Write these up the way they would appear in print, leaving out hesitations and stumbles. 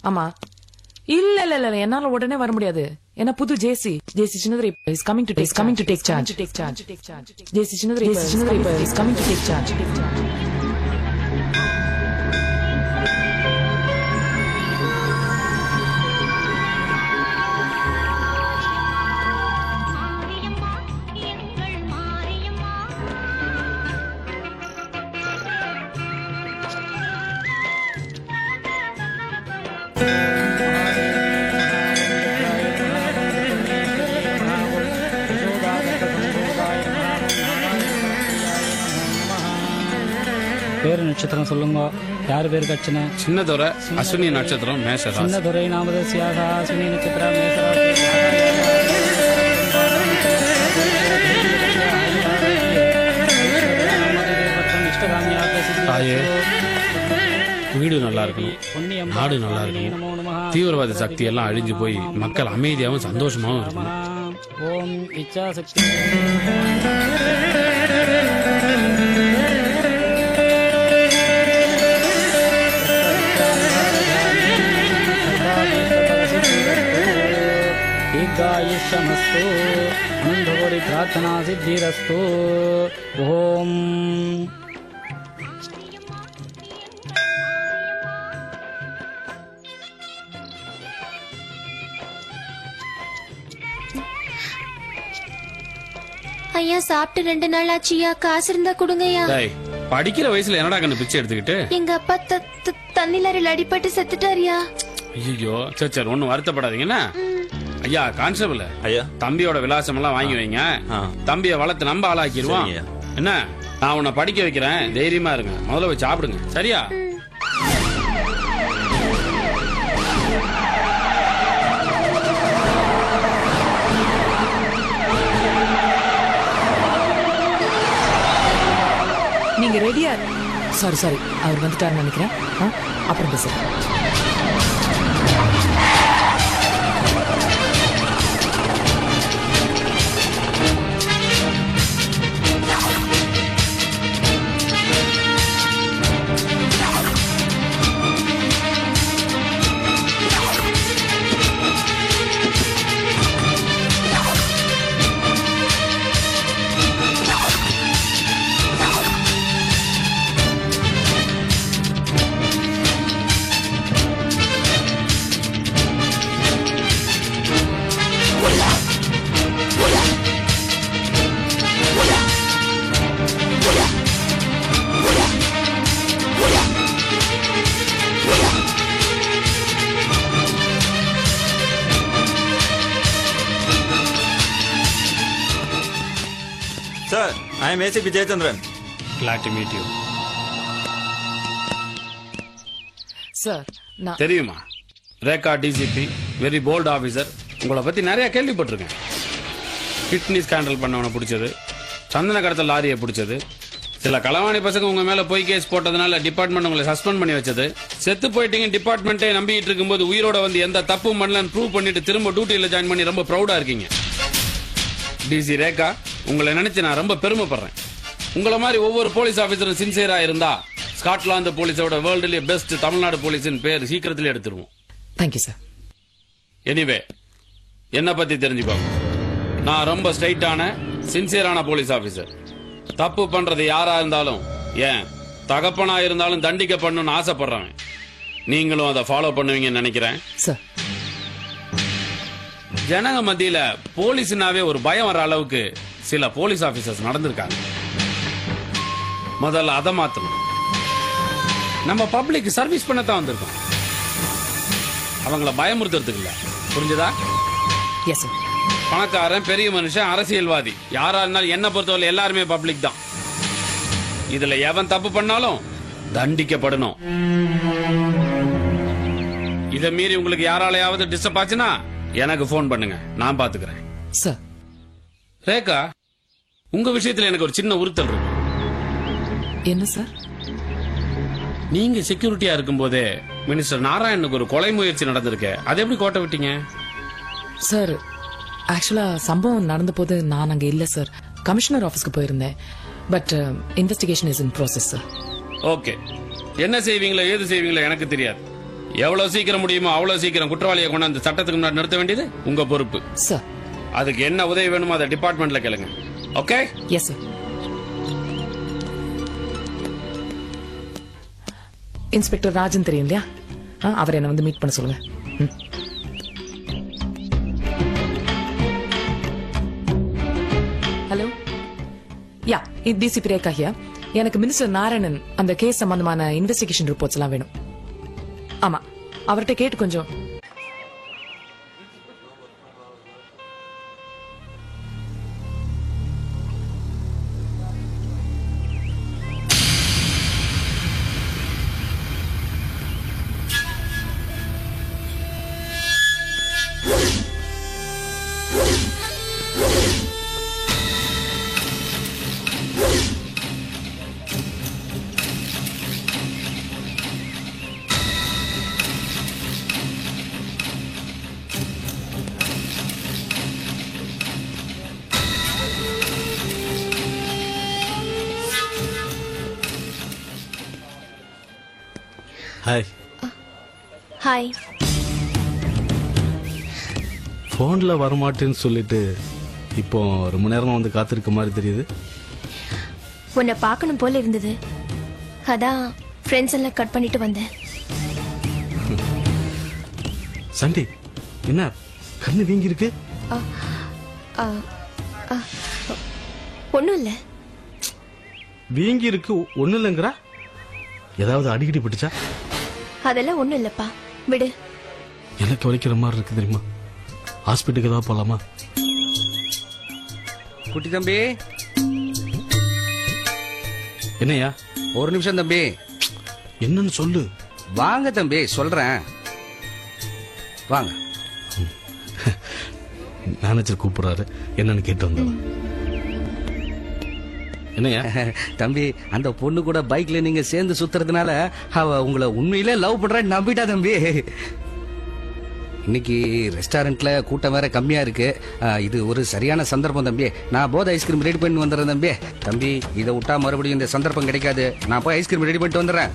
ஆமா. இல்ல இல்ல இல்ல என்னால உடனே வர முடியாது. ஏன்னா புது ஜேசி Chinnadurai is coming to take charge. JC Chinnadurai is coming to take charge. பேரு நட்சத்திரம் சொல்லுங்க. யாரு பேருக்கு அர்ச்சனை? சின்னதுரை அஸ்வினி நட்சத்திரம் மேஷராசி. சின்னதுரை நாமதஸ்யாக அஸ்வினி நட்சத்திரம் மேஷராசி. தாயே, வீடு நல்லா இருக்கணும், நாடு நல்லா இருக்கணும், தீவிரவாத சக்தி எல்லாம் அழிஞ்சு போய் மக்கள் அமைதியாகவும் சந்தோஷமாவும் இருக்கணும். ஓம் இச்சா சக்தி. दीर्घायुष्यमस्तु अनन्तकोटि प्रार्थना सिद्धिरस्तु. ओम ஐயா சாப்பிட்டு 2 நாள் ஆச்சியா, காசு இருந்தா கொடுங்கய்யா. படிக்கிற வயசுல என்னடா கண்ணு பிச்சை எடுத்துக்கிட்டு? எங்க அப்பா தண்ணி லாரியில் அடிபட்டு செத்துட்டாரியா. ஐயோ சரி ஒன்னும் வருத்தப்படாதீங்கன்னா. ஐயா கான்ஸ்டபிள் ஐயா, தம்பியோட விலாசம் எல்லாம் வாங்கி வைங்க. தம்பியை வளர்த்து நம்ம ஆளாக்கிடுவோம். என்ன, நான் உன்னை படிக்க வைக்கிறேன், தைரியமா இருங்க. முதல்ல போய் சாப்பிடுங்க, சரியா? நீங்க ரெடியா? சாரி அவர் வந்துட்டாருன்னு நினைக்கிறேன். அப்புறம் பேசுறேன். Sir, I am ACP Jayachandran. Glad to meet you. Sir, தெரியுமா, Rekha DCP very bold officer. உங்களை பத்தி நிறைய கேள்விப்பட்டிருக்கேன். கிட்னி ஸ்கேண்டல் பண்ணவனை பிடிச்சது, சந்தன கடத்தல் லாரியை பிடிச்சது, சில களவாணி பசங்க உங்க மேல போய் கேஸ் போட்டதுனால டிபார்ட்மெண்ட் உங்களை சஸ்பெண்ட் பண்ணி வச்சது, செத்து போயிட்டீங்க டிபார்ட்மெண்ட்டே நம்பிட்டு இருக்கும்போது உயிரோட வந்து எந்த தப்பும் பண்ணலன்னு ப்ரூவ் பண்ணிட்டு திரும்ப டியூட்டியில ஜாயின் பண்ணி ரொம்ப ப்ரௌடா இருக்கீங்க. டிசி ரேகா, உங்களை நினைச்சு நான் ரொம்ப பெருமைப்படுறேன். உங்களை மாதிரி ஒவ்வொரு போலீஸ் ஆபீசரும் சின்சியரா இருந்தா ஸ்காட்லாந்து போலீஸோட வேர்ல்டுலயே பெஸ்ட் தமிழ்நாடு போலீஸின் பேர் சீக்கிரத்திலே எடுத்துருவோம். Thank you sir. எனிவே, என்ன பத்தி தெரிஞ்சுக்கோங்க. நான் ரொம்ப ஸ்ட்ரைட்டான சின்சியரான போலீஸ் ஆபீசர். தப்பு பண்றது யாரா இருந்தாலும், ஏன் தகப்பனா இருந்தாலும் தண்டிக்கப்படணும்னு ஆசைப்படுறேன். நீங்களும் அதை ஃபாலோ பண்ணுவீங்கன்னு நினைக்கிறேன் சார். ஜனங்க மத்தியில போலீஸ்னாவே ஒரு பயம் வர அளவுக்கு சில போலீஸ் ஆபீசர்ஸ் நடந்திருக்காங்க. முதல்ல அதை மாத்தணும். நம்ம பப்ளிக் சர்வீஸ் பண்ணத்தான் வந்திருக்கோம், அவங்கள பயமுறுத்துறதுக்கு இல்ல. புரிஞ்சதா? Yes sir. பணக்காரன், பெரிய மனுஷன், அரசியல்வாதி, யாரா இருந்தாலும் என்ன பொறுத்தவரை எல்லாருமே பப்ளிக் தான். இதுல எவன் தப்பு பண்ணாலும் தண்டிக்கப்படணும். இதை மீறி உங்களுக்கு யாராலையாவது டிஸ்டர்ப் ஆச்சுன்னா எனக்கு போன் பண்ணுங்க, நான் பாத்துக்கிறேன் சார். ரேகா, உங்க விஷயத்துல எனக்கு ஒரு சின்ன உறுத்தல் இருக்கு. என்ன சார்? நீங்க செக்யூரிட்டியா இருக்கும் போதே மினிஸ்டர் நாராயணனுக்கு ஒரு கொலை முயற்சி நடந்திருக்கு, அதை எப்படி கோட்டை விட்டீங்க? சார், ஆக்சுவலா சம்பவம் நடந்த போது நான் அங்க இல்ல சார். கமிஷனர் ஆபீஸ்க்கு போயிருந்தேன். But investigation is in process sir. Okay, என்ன செய்வீங்களோ ஏது செய்வீங்களோ எனக்கு தெரியாது. எவ்வளவு சீக்கிரம் முடியுமோ அவ்வளவு சீக்கிரம் குற்றவாளியை கொண்டாந்து சட்டத்துக்கு முன்னாடி நிறுத்த வேண்டியது உங்க பொறுப்பு. சார். அதுக்கு என்ன உதவி வேணுமோ அதை டிபார்ட்மெண்ட்ல கேளுங்க. Okay? Yes sir. Inspector Rajan தெரியும் இல்லையா? அவர் என்ன வந்து மீட் பண்ண சொல்லுங்க. ஹலோ, யா, இது டிசிபி ரேகா ஹியர். எனக்கு மினிஸ்டர் நாராயணன் அந்த கேஸ் சம்பந்தமான இன்வெஸ்டிகேஷன் ரிப்போர்ட்ஸ் எல்லாம் வேணும். ஆமா, அவர்கிட்ட கேட்டு கொஞ்சம். ஹாய். ஹாய். ஃபோன்ல வரமாட்டேன்னு சொல்லிட்டு இப்போ ரொம்ப நேரமா வந்து காத்திருக்க மாதிரி தெரியுது. உன்னை பார்க்கணும் போல இருந்தது, அதான் ஃப்ரெண்ட்ஸ் எல்லாம் கட் பண்ணிட்டு வந்தேன். சண்டி, என்ன கண்ணு வீங்கி இருக்கு? ஒன்னும் இல்ல. வீங்கி இருக்கு ஒண்ணு இல்லைங்கிறா? ஏதாவது அடிக்கடி பிடிச்சா? அதெல்லாம் ஒண்ணும் இல்லப்பா, விடு. எனக்கு வலிக்கிற மாதிரி இருக்கு தெரியுமா? ஹாஸ்பிட்டலுக்கு ஏதாவது போலாமா? குட்டி தம்பி, என்னையா? ஒரு நிமிஷம் தம்பி. என்னன்னு சொல்லு. வாங்க தம்பி, சொல்றேன் வாங்க. மேனேஜர் கூப்பிடுறாரு, என்னன்னு கேட்டு வந்தேன். என்னையா? தம்பி, அந்த பொண்ணு கூட பைக்ல நீங்க சேர்ந்து சுத்துறதுனால அவ உங்களை உண்மையிலே லவ் பண்றேன்னு நம்பிட்டா தம்பி. இன்னைக்கு ரெஸ்டாரண்ட்ல கூட்டம் வேற கம்மியா இருக்கு. இது ஒரு சரியான சந்தர்ப்பம் தம்பி. நான் போத ஐஸ்கிரீம் ரெடி பண்ணி வந்துடுறேன் தம்பி. தம்பி, இதை விட்டா மறுபடியும் இந்த சந்தர்ப்பம் கிடைக்காது. நான் போய் ஐஸ்கிரீம் ரெடி பண்ணிட்டு வந்துடுறேன்.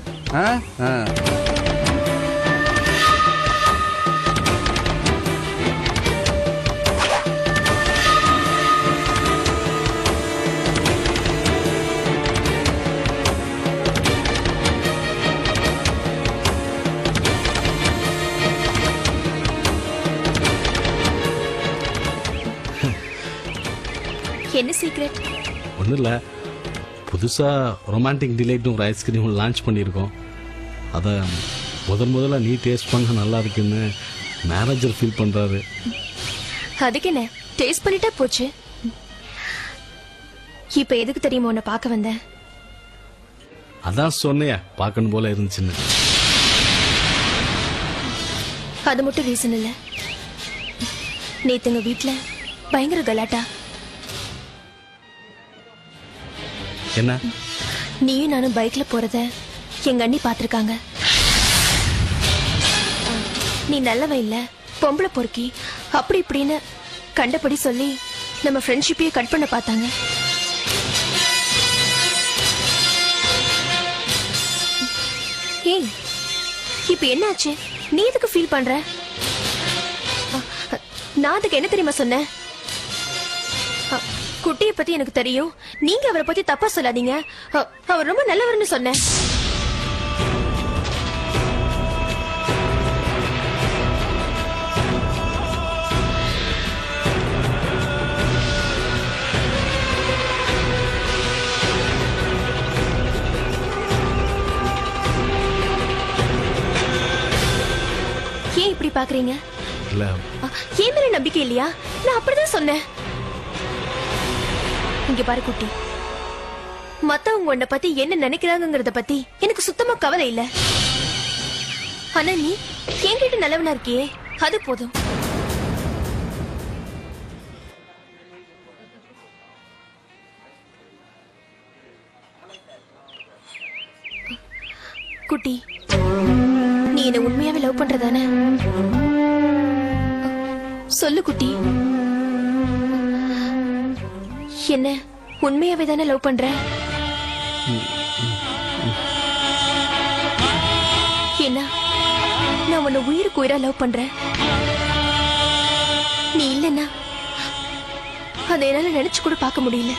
என்ன சீக்ரெட்? ஒன்றும் இல்லை, புதுசாக ரொமான்டிக் டிலைட்னு ஒரு ஐஸ்கிரீம் லான்ச் பண்ணியிருக்கோம். அதை முதல்ல நீ டேஸ்ட் பண்ண நல்லா இருக்குன்னு மேனேஜர் ஃபீல் பண்ணுறாரு. அதுக்கு என்ன, டேஸ்ட் பண்ணிட்டா போச்சு. இப்போ எதுக்கு தெரியுமா உன்னை பார்க்க வந்தேன்? அதான் சொன்னையா, பார்க்கணும் போல இருந்துச்சுன்னு. அது மட்டும் ரீசன் இல்லை. நேத்துங்க வீட்டுல பயங்கர கலாட்டா. என்ன? நீயும் நானும் பைக்ல போறத எங்க அண்ணி பாத்திருக்காங்க. நீ நல்லவன் இல்ல, பொம்பளை பொறுக்கி, அப்படி இப்படின்னு கண்டபடி சொல்லி நம்ம ஃப்ரெண்ட்ஷிப்பையே கட் பண்ண பார்த்தாங்க. ஏய், இப்ப என்னாச்சு? நீ எதுக்கு ஃபீல் பண்ற? நான் அதுக்கு என்ன தெரியுமா சொன்னேன்? குட்டியை பத்தி எனக்கு தெரியும், நீங்க அவரை பத்தி தப்பா சொல்லாதீங்க, அவர் ரொம்ப நல்லவர்னு சொன்னேன். ஏன் இப்படி பாக்குறீங்க? ஏன் மேல நம்பிக்கை இல்லையா? நான் அப்படிதான் சொன்னேன். இங்க பாரு குட்டி, மத்தவங்க உன்னை பத்தி என்ன நினைக்கிறாங்கறத பத்தி எனக்கு சுத்தமா கவலை இல்ல. ஆனா நீ என்கிட்ட நல்லவனா இருக்கியே, அது போதும். குட்டி, நீ என்ன உண்மையாவே லவ் பண்றதானே? சொல்லு குட்டி. என்ன உண்மையாவே தானே லவ் பண்ற? என்ன நான் உன்னை உயிருக்கு உயிரா லவ் பண்றேன். நீ இல்லன்னா அதை என்னால நினைச்சு கூட பார்க்க முடியல.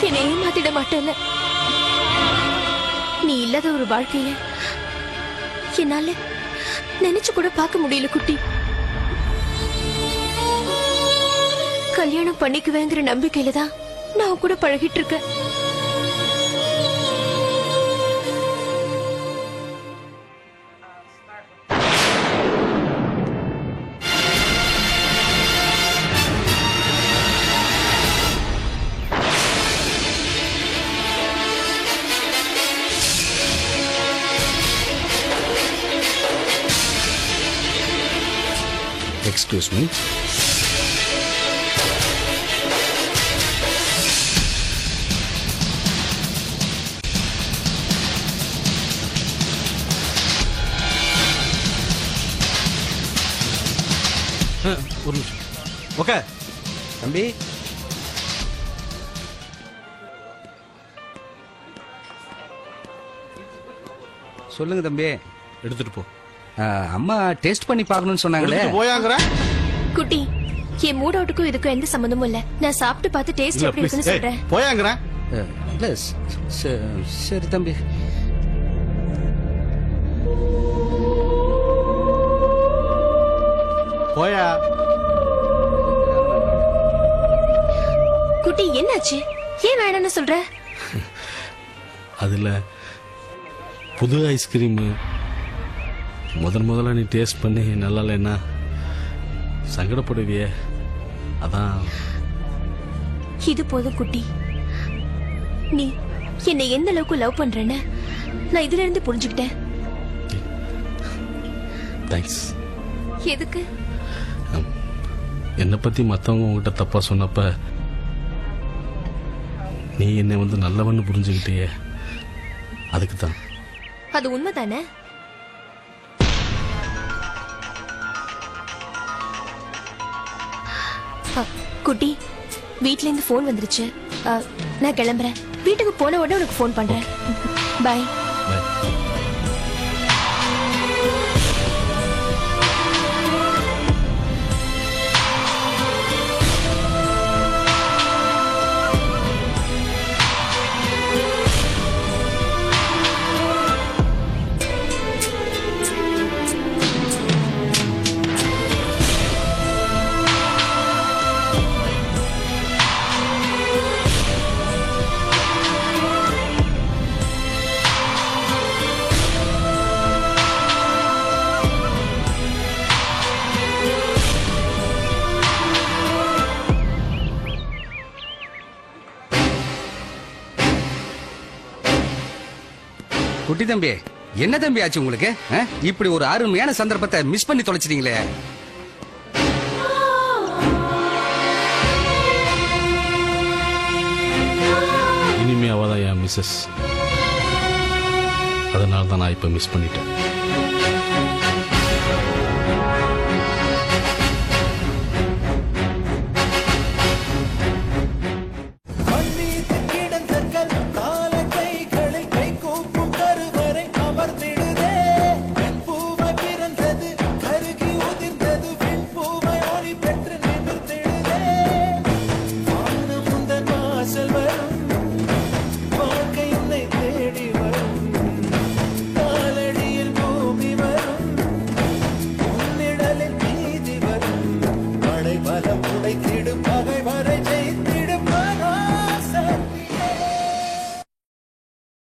என்னை ஏமாத்திட மாட்டேல. நீ இல்லாத ஒரு வாழ்க்கைய என்னால நினைச்சு கூட பார்க்க முடியல குட்டி. கல்யாணம் பண்ணிக்குவேங்கிற நம்பிக்கையில தான் நான் கூட பழகிட்டு இருக்கேன். Excuse me. ஒரு நிமிஷம். ஓகே தம்பி, சொல்லுங்க தம்பி. எடுத்துட்டு போ. அம்மா டேஸ்ட் பண்ணி பார்க்கணும்னு சொன்னாங்களே. போயாங்கற குட்டி, என் மூட் அவுட்டுக்கும் இதுக்கும் எந்த சம்பந்தமும் இல்ல. நான் சாப்பிட்டு பார்த்து டேஸ்ட் எப்படி இருக்குன்னு சொல்றேன். போயாங்கற. இல்ல, சரி தம்பி. போயா. குட்டி, என்னாச்சு? ஏன் வேணாம்னு சொல்ற? அதுல புது ஐஸ்கிரீம் முதல்ல நீ டேஸ்ட் பண்ணி நல்லா இல்லைன்னா சங்கடப்படுவியே, அதான். இது போதும் குட்டி. நீ என்னை எந்த அளவுக்கு லவ் பண்றேன்னு நான் இதுல இருந்து புரிஞ்சுக்கிட்டேன். தேங்க்ஸ். எதுக்கு? என்னை பத்தி மத்தவங்க உங்ககிட்ட தப்பா சொன்னப்ப நீ என்னை வந்து நல்லவன்னு புரிஞ்சுக்கிட்டியே, அதுக்கு தான். அது உண்மைதானே? குட்டி, வீட்ல இருந்து போன் வந்துருச்சு. நான் கிளம்புறேன். வீட்டுக்கு போன உடனே உனக்கு போன் பண்றேன். பை. குட்டி தம்பி, என்ன தம்பி ஆச்சு உங்களுக்கு? இப்படி ஒரு அருமையான சந்தர்ப்பத்தை மிஸ் பண்ணி தொலைச்சிட்டீங்களே. இனிமே அவதான் என் மிஸ்ஸஸ். அதனால தான் நான் இப்ப மிஸ் பண்ணிட்டேன்.